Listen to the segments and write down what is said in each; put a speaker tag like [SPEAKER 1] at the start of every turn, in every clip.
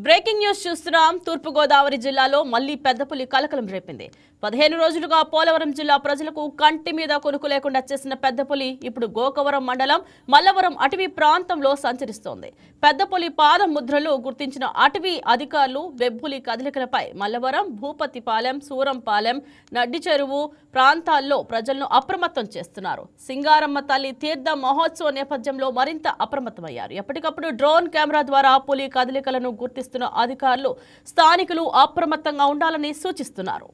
[SPEAKER 1] Breaking news చూస్తున్నాం. తూర్పుగోదావరి జిల్లాలో మళ్లీ పెద్దపులి కలకలం రేపింది. 15 రోజులుగా పోలవరం జిల్లా ప్రజలకు కంటి మీద కొనుకు లేకుండా చేసిన పెద్దపులి ఇప్పుడు గోకవరం మండలం మల్లవరం అటవీ ప్రాంతంలో సంచరిస్తోంది. పెద్దపులి పాద ముద్రలు గుర్తించిన అటవీ అధికారులు వెబ్బులి కదలికలపై మల్లవరం, భూపతిపాలెం, సూరంపాలెం, నడ్డి చెరువు ప్రాంతాల్లో ప్రజలను అప్రమత్తం చేస్తున్నారు. సింగారమ్మ తల్లి తీర్థ మహోత్సవ నేపథ్యంలో మరింత అప్రమత్తమయ్యారు. ఎప్పటికప్పుడు డ్రోన్ కెమెరా ద్వారా పులి కదలికలను గుర్తిస్తున్న అధికారులు స్థానికులు అప్రమత్తంగా ఉండాలని సూచిస్తున్నారు.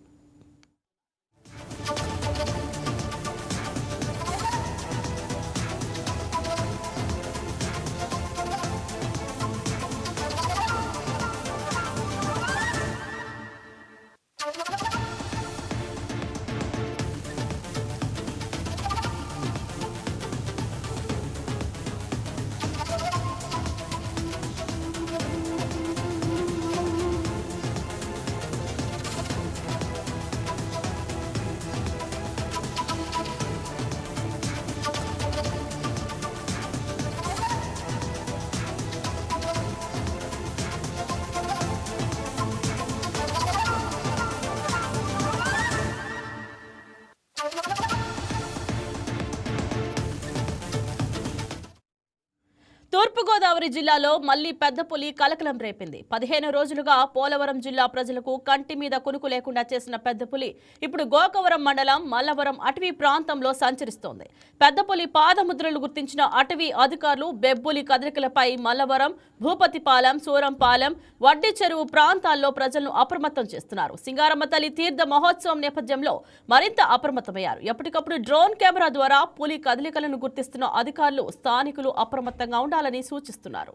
[SPEAKER 1] తూర్పుగోదావరి జిల్లాలో మళ్లీ పెద్దపులి కలకలం రేపింది. 15 రోజులుగా పోలవరం జిల్లా ప్రజలకు కంటి మీద కునుకు లేకుండా చేసిన పెద్దపులి ఇప్పుడు గోకవరం మండలం మల్లవరం అటవీ ప్రాంతంలో సంచరిస్తోంది. పెద్దపులి పాదముద్రలు గుర్తించిన అటవీ అధికారులు బెబ్బులి కదలికలపై మల్లవరం, భూపతిపాలెం, సూరంపాలెం, వడ్డీ చెరువు ప్రాంతాల్లో ప్రజలను అప్రమత్తం చేస్తున్నారు. సింగారమ్మ తల్లి తీర్థ మహోత్సవం నేపథ్యంలో మరింత అప్రమత్తమయ్యారు. ఎప్పటికప్పుడు డ్రోన్ కెమెరా ద్వారా పులి కదలికలను గుర్తిస్తున్న అధికారులు స్థానికులు అప్రమత్తంగా ఉండాలని సూచిస్తున్నారు.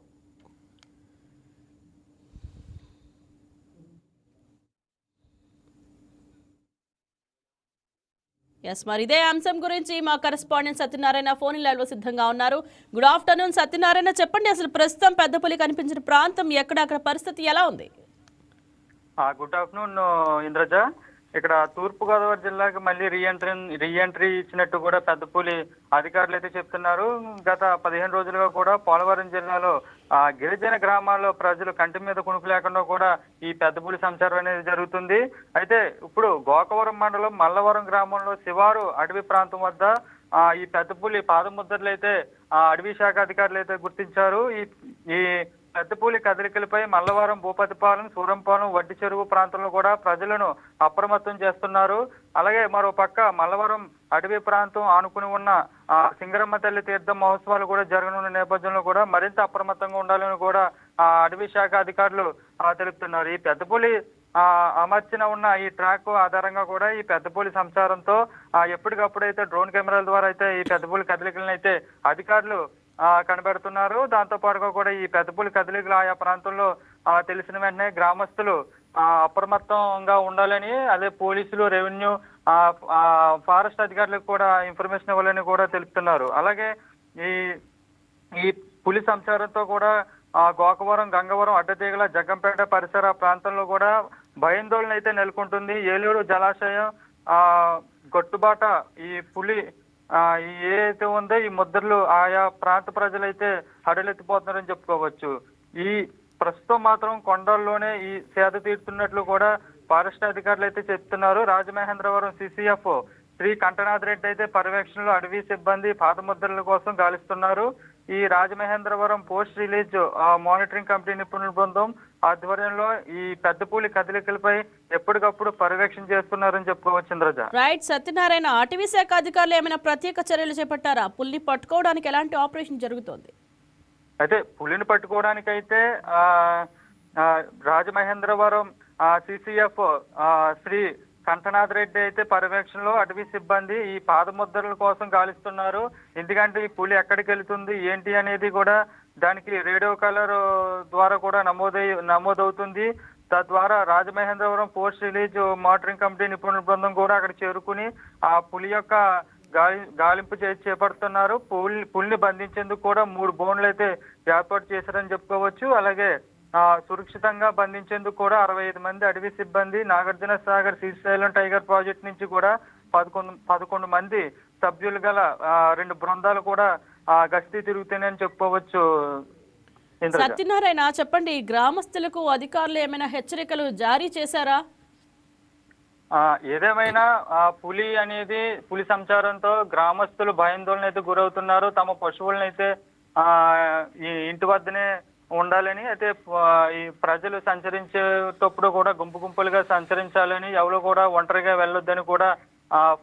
[SPEAKER 1] మరి ఇదే అంశం గురించి మా కరెస్పాండెంట్ సత్యనారాయణ ఫోన్ లైవ్ లో సిద్ధంగా ఉన్నారు. గుడ్ ఆఫ్టర్నూన్ సత్యనారాయణ, చెప్పండి అసలు ప్రస్తుతం పెద్దపులి కనిపించిన ప్రాంతం ఎక్కడ, అక్కడ పరిస్థితి ఎలా ఉంది?
[SPEAKER 2] Good afternoon Indraja. ఇక్కడ తూర్పుగోదావరి జిల్లాకి మళ్ళీ రీఎంట్రీ ఇచ్చినట్టు కూడా పెద్దపులి అధికారులు అయితే చెప్తున్నారు. గత 15 రోజులుగా కూడా పోలవరం జిల్లాలో గిరిజన గ్రామాల్లో ప్రజలు కంటి మీద కునుకు లేకుండా కూడా ఈ పెద్దపులి సంచారం అనేది జరుగుతుంది. అయితే ఇప్పుడు గోకవరం మండలం మల్లవరం గ్రామంలో శివారు అటవీ ప్రాంతం వద్ద ఈ పెద్దపులి పాదముద్రలు అయితే అటవీ శాఖ అధికారులు అయితే గుర్తించారు. ఈ పెద్దపులి కదలికలపై మల్లవరం, భూపతిపాలెం, సూరంపాలెం, వడ్డీ చెరువు ప్రాంతంలో కూడా ప్రజలను అప్రమత్తం చేస్తున్నారు. అలాగే మరో పక్క మల్లవరం అటవీ ప్రాంతం ఆనుకుని ఉన్న సింగరమ్మ తల్లి తీర్థ మహోత్సవాలు కూడా జరగనున్న నేపథ్యంలో కూడా మరింత అప్రమత్తంగా ఉండాలని కూడా అటవీ శాఖ అధికారులు తెలుపుతున్నారు. ఈ పెద్దపులి అమర్చిన ఉన్న ఈ ట్రాక్ ఆధారంగా కూడా ఈ పెద్దపులి సంచారంతో ఎప్పటికప్పుడైతే డ్రోన్ కెమెరాల ద్వారా అయితే ఈ పెద్దపులి కదలికలను అయితే అధికారులు కనబెడుతున్నారు. దాంతో పాటుగా కూడా ఈ పెద్దపులి కదలికలు ఆయా ప్రాంతంలో తెలిసిన వెంటనే గ్రామస్తులు అప్రమత్తంగా ఉండాలని, అదే పోలీసులు, రెవెన్యూ, ఫారెస్ట్ అధికారులకు కూడా ఇన్ఫర్మేషన్ ఇవ్వాలని కూడా తెలుపుతున్నారు. అలాగే ఈ పులి సంచారంతో కూడా గోకవరం, గంగవరం, అడ్డతీగల, జగ్గంపేట పరిసర ప్రాంతంలో కూడా భయాందోళన అయితే నెలకొంటుంది. ఏలూరు జలాశయం గట్టుబాట ఈ పులి ఏదైతే ఉందో ఈ ముద్రలు ఆయా ప్రాంత ప్రజలైతే హడలెత్తిపోతున్నారని చెప్పుకోవచ్చు. ఈ ప్రస్తుతం మాత్రం కొండల్లోనే ఈ సేద తీరుతున్నట్లు కూడా ఫారెస్ట్ అధికారులు అయితే చెప్తున్నారు. రాజమహేంద్రవరం సిసిఎఫ్ శ్రీ కంఠనాథ్ రెడ్డి అయితే పర్యవేక్షణలో అటవీ సిబ్బంది పాదముద్రల కోసం గాలిస్తున్నారు. ఈ Rajamahendravaram post release monitoring committee నిపుణుల బృందం ఆధ్వర్యంలో ఈ పెద్దపులి కదలికలపై ఎప్పటికప్పుడు పర్యవేక్షణ చేస్తున్నారని చెప్పుకోవచ్చు ఇంద్రజ.
[SPEAKER 1] రైట్ సత్యనారాయణ, అటవీ శాఖ అధికారులు ఏమైనా ప్రత్యేక చర్యలు చేపట్టారా? పులిని పట్టుకోవడానికి ఎలాంటి ఆపరేషన్ జరుగుతోంది?
[SPEAKER 2] అయితే పులిని పట్టుకోవడానికి అయితే రాజమహేంద్రవరం సిసిఎఫ్ శ్రీ కంఠనాథ్ రెడ్డి అయితే పర్యవేక్షణలో అటవీ సిబ్బంది ఈ పాదముద్రల కోసం గాలిస్తున్నారు. ఎందుకంటే ఈ పులి ఎక్కడికి వెళ్తుంది ఏంటి అనేది కూడా దానికి రేడియో కాలర్ ద్వారా కూడా నమోదవుతుంది. తద్వారా Rajamahendravaram post release monitoring committee నిపుణుల బృందం కూడా అక్కడ చేరుకుని ఆ పులి యొక్క గాలింపు చేపడుతున్నారు. పులిని బంధించేందుకు కూడా 3 బోన్లు అయితే ఏర్పాటు చేశారని చెప్పుకోవచ్చు. అలాగే సురక్షితంగా బంధించేందుకు కూడా 65 మంది అటవీ సిబ్బంది, నాగార్జున సాగర్ శ్రీశైలం టైగర్ ప్రాజెక్ట్ నుంచి కూడా 11 మంది సభ్యులు గల 2 బృందాలు కూడా గస్తీ తిరుగుతాయని చెప్పుకోవచ్చు ఇంద్రజ.
[SPEAKER 1] సత్యనారాయణ చెప్పండి, గ్రామస్తులకు అధికారులు ఏమైనా హెచ్చరికలు జారీ చేశారా?
[SPEAKER 2] ఏదేమైనా పులి సంచారంతో గ్రామస్తులు భయాందోళన అయితే గురవుతున్నారు. తమ పశువులను అయితే ఈ ఇంటి వద్దనే ఉండాలని అయితే ఈ ప్రజలు సంచరించేటప్పుడు కూడా గుంపులుగా సంచరించాలని, ఎవరు కూడా ఒంటరిగా వెళ్ళొద్దని కూడా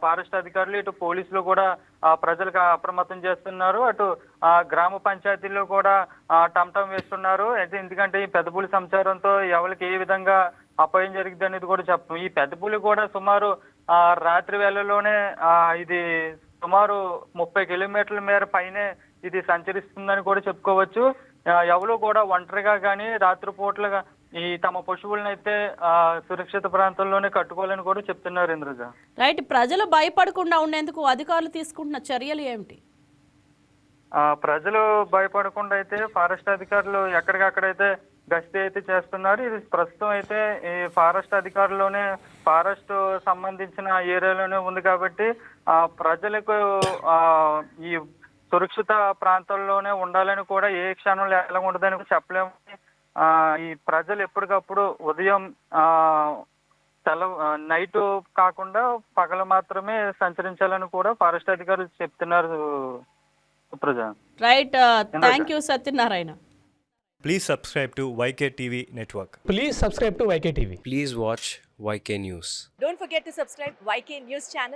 [SPEAKER 2] ఫారెస్ట్ అధికారులు, ఇటు పోలీసులు కూడా ప్రజలకు అప్రమత్తం చేస్తున్నారు. అటు గ్రామ పంచాయతీల్లో కూడా టంటం వేస్తున్నారు. అయితే ఎందుకంటే ఈ పెద్ద పులి సంచారంతో ఎవరికి ఏ విధంగా అపాయం జరిగింది అనేది కూడా చెప్పం. ఈ పెద్ద పులి కూడా సుమారు రాత్రి వేళల్లోనే ఇది సుమారు 30 కిలోమీటర్ల మేర పైనే ఇది సంచరిస్తుందని కూడా చెప్పుకోవచ్చు. ఎవరు కూడా ఒంటరిగా కానీ రాత్రిపూట్లుగా ఈ తమ పశువులను అయితే సురక్షిత ప్రాంతంలోనే కట్టుకోవాలని కూడా చెప్తున్నారు ఇంద్రజ.
[SPEAKER 1] రైట్, ప్రజలు భయపడకుండా ఉండేందుకు అధికారులు తీసుకుంటున్న చర్యలు ఏమిటి?
[SPEAKER 2] ప్రజలు భయపడకుండా అయితే ఫారెస్ట్ అధికారులు ఎక్కడికక్కడైతే గస్తీ అయితే చేస్తున్నారు. ఇది ప్రస్తుతం అయితే ఈ ఫారెస్ట్ అధికారుల్లోనే ఫారెస్ట్ సంబంధించిన ఏరియాలోనే ఉంది కాబట్టి ప్రజలకు ఈ సురక్షిత ప్రాంతాల్లోనే ఉండాలని కూడా ఏ క్షణంలో ఎలా ఉండదని చెప్పలేము. ఈ ప్రజలు ఎప్పటికప్పుడు ఉదయం నైట్ కాకుండా పగలు మాత్రమే సంచరించాలని కూడా ఫారెస్ట్ అధికారులు చెప్తున్నారు.
[SPEAKER 1] Right, thank you Satyanarayana.
[SPEAKER 3] Please subscribe to YK TV Network.
[SPEAKER 4] Please subscribe to YK TV.
[SPEAKER 5] Please watch YK News.
[SPEAKER 6] Don't forget to subscribe YK News channel.